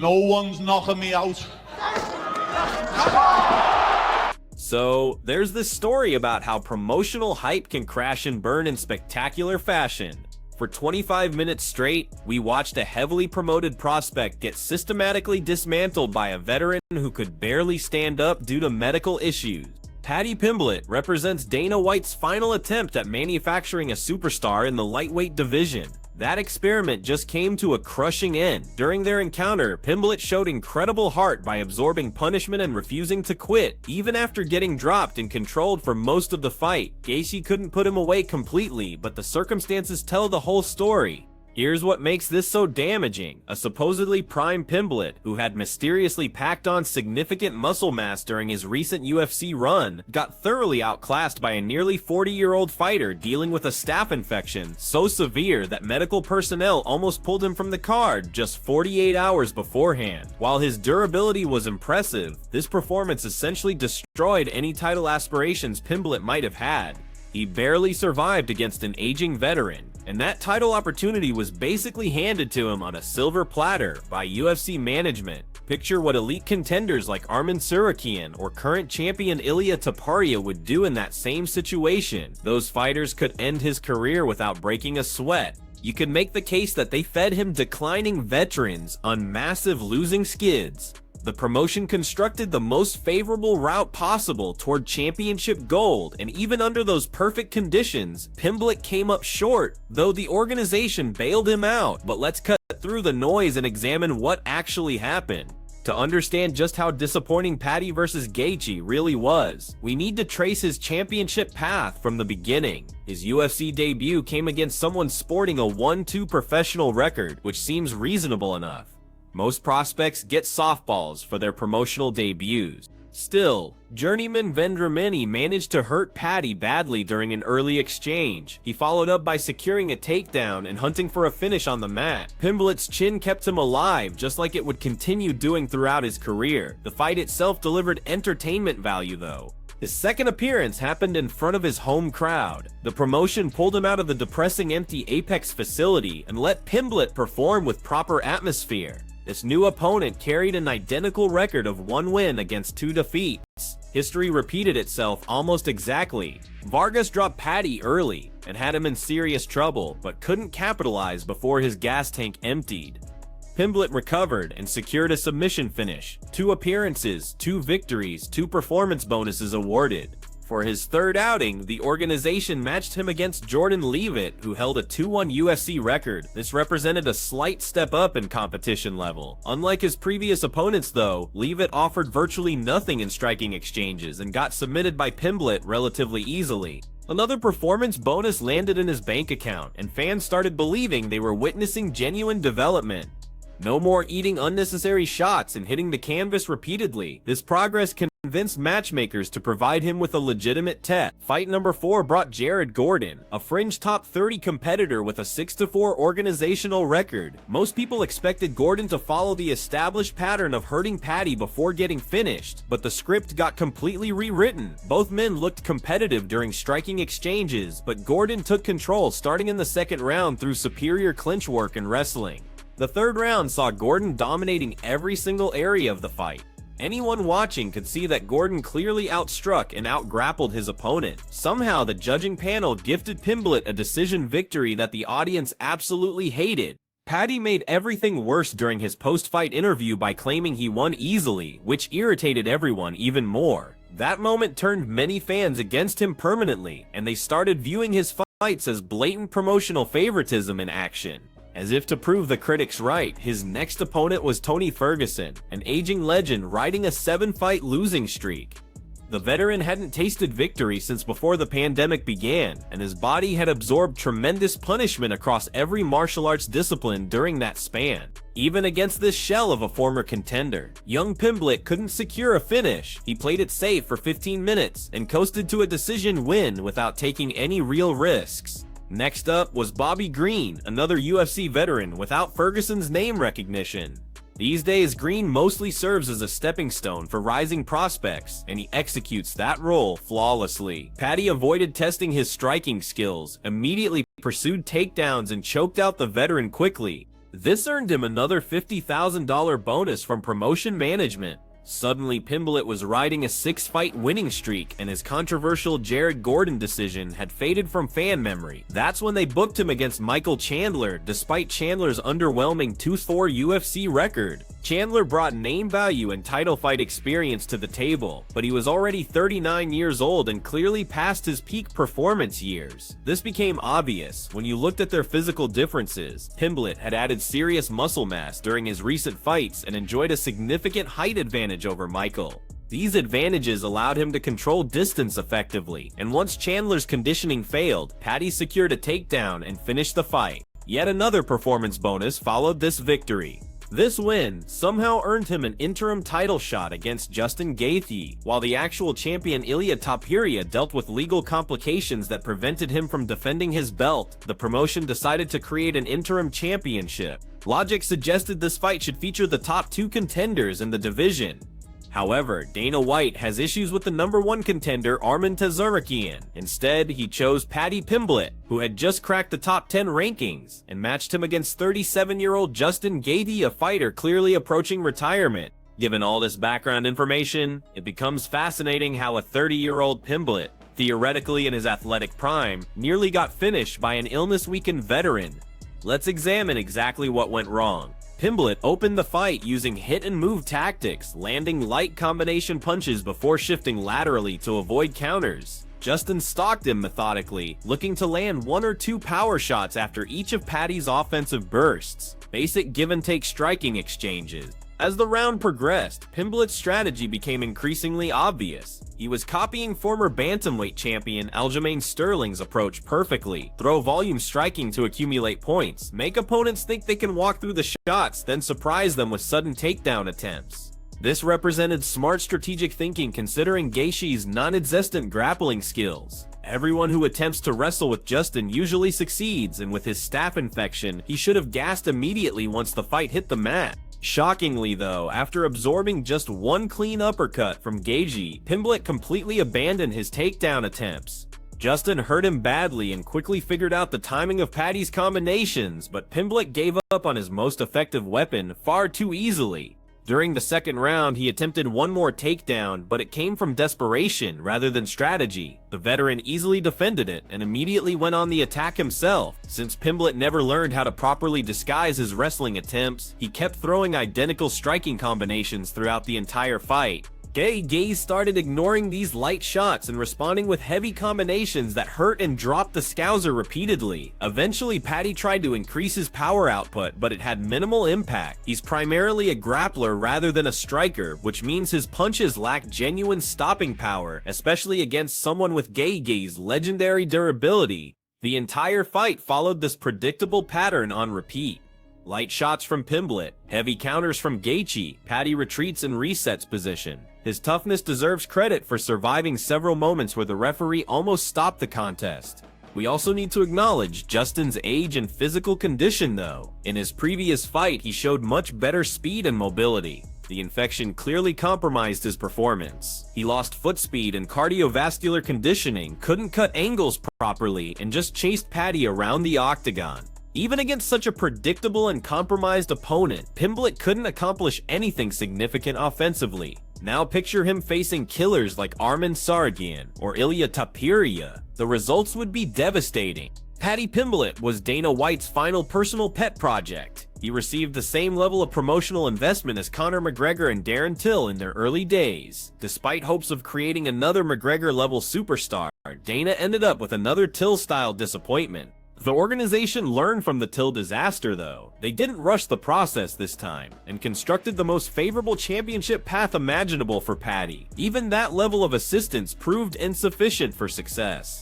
No one's knocking me out. So, there's this story about how promotional hype can crash and burn in spectacular fashion. For 25 minutes straight, we watched a heavily promoted prospect get systematically dismantled by a veteran who could barely stand up due to medical issues. Paddy Pimblett represents Dana White's final attempt at manufacturing a superstar in the lightweight division. That experiment just came to a crushing end. During their encounter, Pimblett showed incredible heart by absorbing punishment and refusing to quit. Even after getting dropped and controlled for most of the fight, Gaethje couldn't put him away completely, but the circumstances tell the whole story. Here's what makes this so damaging. A supposedly prime Pimblett, who had mysteriously packed on significant muscle mass during his recent UFC run, got thoroughly outclassed by a nearly 40-year-old fighter dealing with a staph infection so severe that medical personnel almost pulled him from the card just 48 hours beforehand. While his durability was impressive, this performance essentially destroyed any title aspirations Pimblett might have had. He barely survived against an aging veteran, and that title opportunity was basically handed to him on a silver platter by UFC management. Picture what elite contenders like Arman Tsarukyan or current champion Ilia Topuria would do in that same situation. Those fighters could end his career without breaking a sweat. You could make the case that they fed him declining veterans on massive losing skids. The promotion constructed the most favorable route possible toward championship gold, and even under those perfect conditions, Pimblett came up short, though the organization bailed him out. But let's cut through the noise and examine what actually happened. To understand just how disappointing Paddy vs. Gaethje really was, we need to trace his championship path from the beginning. His UFC debut came against someone sporting a 1-2 professional record, which seems reasonable enough. Most prospects get softballs for their promotional debuts. Still, journeyman Vendramini managed to hurt Paddy badly during an early exchange. He followed up by securing a takedown and hunting for a finish on the mat. Pimblett's chin kept him alive, just like it would continue doing throughout his career. The fight itself delivered entertainment value though. His second appearance happened in front of his home crowd. The promotion pulled him out of the depressing empty Apex facility and let Pimblett perform with proper atmosphere. This new opponent carried an identical record of 1 win against 2 defeats. History repeated itself almost exactly. Vargas dropped Paddy early and had him in serious trouble, but couldn't capitalize before his gas tank emptied. Pimblett recovered and secured a submission finish. 2 appearances, 2 victories, 2 performance bonuses awarded. For his third outing, the organization matched him against Jordan Leavitt, who held a 2-1 UFC record. This represented a slight step up in competition level. Unlike his previous opponents though, Leavitt offered virtually nothing in striking exchanges and got submitted by Pimblett relatively easily. Another performance bonus landed in his bank account, and fans started believing they were witnessing genuine development. No more eating unnecessary shots and hitting the canvas repeatedly. This progress convinced matchmakers to provide him with a legitimate test. Fight number 4 brought Jared Gordon, a fringe top 30 competitor with a 6-4 organizational record. Most people expected Gordon to follow the established pattern of hurting Paddy before getting finished, but the script got completely rewritten. Both men looked competitive during striking exchanges, but Gordon took control starting in the second round through superior clinch work and wrestling. The third round saw Gordon dominating every single area of the fight. Anyone watching could see that Gordon clearly outstruck and outgrappled his opponent. Somehow the judging panel gifted Pimblett a decision victory that the audience absolutely hated. Paddy made everything worse during his post-fight interview by claiming he won easily, which irritated everyone even more. That moment turned many fans against him permanently, and they started viewing his fights as blatant promotional favoritism in action. As if to prove the critics right, his next opponent was Tony Ferguson, an aging legend riding a 7-fight losing streak. The veteran hadn't tasted victory since before the pandemic began, and his body had absorbed tremendous punishment across every martial arts discipline during that span. Even against this shell of a former contender, young Pimblett couldn't secure a finish. He played it safe for 15 minutes and coasted to a decision win without taking any real risks. Next up was Bobby Green, another UFC veteran without Ferguson's name recognition. These days, Green mostly serves as a stepping stone for rising prospects, and he executes that role flawlessly. Paddy avoided testing his striking skills, immediately pursued takedowns and choked out the veteran quickly. This earned him another $50,000 bonus from promotion management. Suddenly, Pimblett was riding a 6-fight winning streak, and his controversial Jared Gordon decision had faded from fan memory. That's when they booked him against Michael Chandler, despite Chandler's underwhelming 2-4 UFC record. Chandler brought name value and title fight experience to the table, but he was already 39 years old and clearly past his peak performance years. This became obvious when you looked at their physical differences. Pimblett had added serious muscle mass during his recent fights and enjoyed a significant height advantage over Michael. These advantages allowed him to control distance effectively, and once Chandler's conditioning failed, Paddy secured a takedown and finished the fight. Yet another performance bonus followed this victory. This win somehow earned him an interim title shot against Justin Gaethje, while the actual champion Ilia Topuria dealt with legal complications that prevented him from defending his belt. The promotion decided to create an interim championship. Logic suggested this fight should feature the top 2 contenders in the division. However, Dana White has issues with the #1 contender Arman Tsarukyan. Instead, he chose Paddy Pimblett, who had just cracked the top 10 rankings, and matched him against 37-year-old Justin Gaethje, a fighter clearly approaching retirement. Given all this background information, it becomes fascinating how a 30-year-old Pimblett, theoretically in his athletic prime, nearly got finished by an illness-weakened veteran. Let's examine exactly what went wrong. Pimblett opened the fight using hit-and-move tactics, landing light combination punches before shifting laterally to avoid counters. Justin stalked him methodically, looking to land 1 or 2 power shots after each of Paddy's offensive bursts. Basic give-and-take striking exchanges. As the round progressed, Pimblett's strategy became increasingly obvious. He was copying former bantamweight champion Aljamain Sterling's approach perfectly. Throw volume striking to accumulate points, make opponents think they can walk through the shots, then surprise them with sudden takedown attempts. This represented smart strategic thinking considering Gaethje's non-existent grappling skills. Everyone who attempts to wrestle with Justin usually succeeds, and with his staph infection, he should have gassed immediately once the fight hit the mat. Shockingly though, after absorbing just 1 clean uppercut from Gaethje, Pimblett completely abandoned his takedown attempts. Justin hurt him badly and quickly figured out the timing of Paddy's combinations, but Pimblett gave up on his most effective weapon far too easily. During the second round, he attempted 1 more takedown, but it came from desperation rather than strategy. The veteran easily defended it and immediately went on the attack himself. Since Pimblett never learned how to properly disguise his wrestling attempts, he kept throwing identical striking combinations throughout the entire fight. Gaethje started ignoring these light shots and responding with heavy combinations that hurt and dropped the Scouser repeatedly. Eventually, Paddy tried to increase his power output, but it had minimal impact. He's primarily a grappler rather than a striker, which means his punches lack genuine stopping power, especially against someone with Gaethje's legendary durability. The entire fight followed this predictable pattern on repeat. Light shots from Pimblett, heavy counters from Gaethje, Paddy retreats and resets position. His toughness deserves credit for surviving several moments where the referee almost stopped the contest. We also need to acknowledge Justin's age and physical condition though. In his previous fight, he showed much better speed and mobility. The infection clearly compromised his performance. He lost foot speed and cardiovascular conditioning, couldn't cut angles properly, and just chased Paddy around the octagon. Even against such a predictable and compromised opponent, Pimblett couldn't accomplish anything significant offensively. Now picture him facing killers like Arman Tsarukyan or Ilia Topuria. The results would be devastating. Paddy Pimblett was Dana White's final personal pet project. He received the same level of promotional investment as Conor McGregor and Darren Till in their early days. Despite hopes of creating another McGregor-level superstar, Dana ended up with another Till-style disappointment. The organization learned from the Till disaster though. They didn't rush the process this time, and constructed the most favorable championship path imaginable for Paddy. Even that level of assistance proved insufficient for success.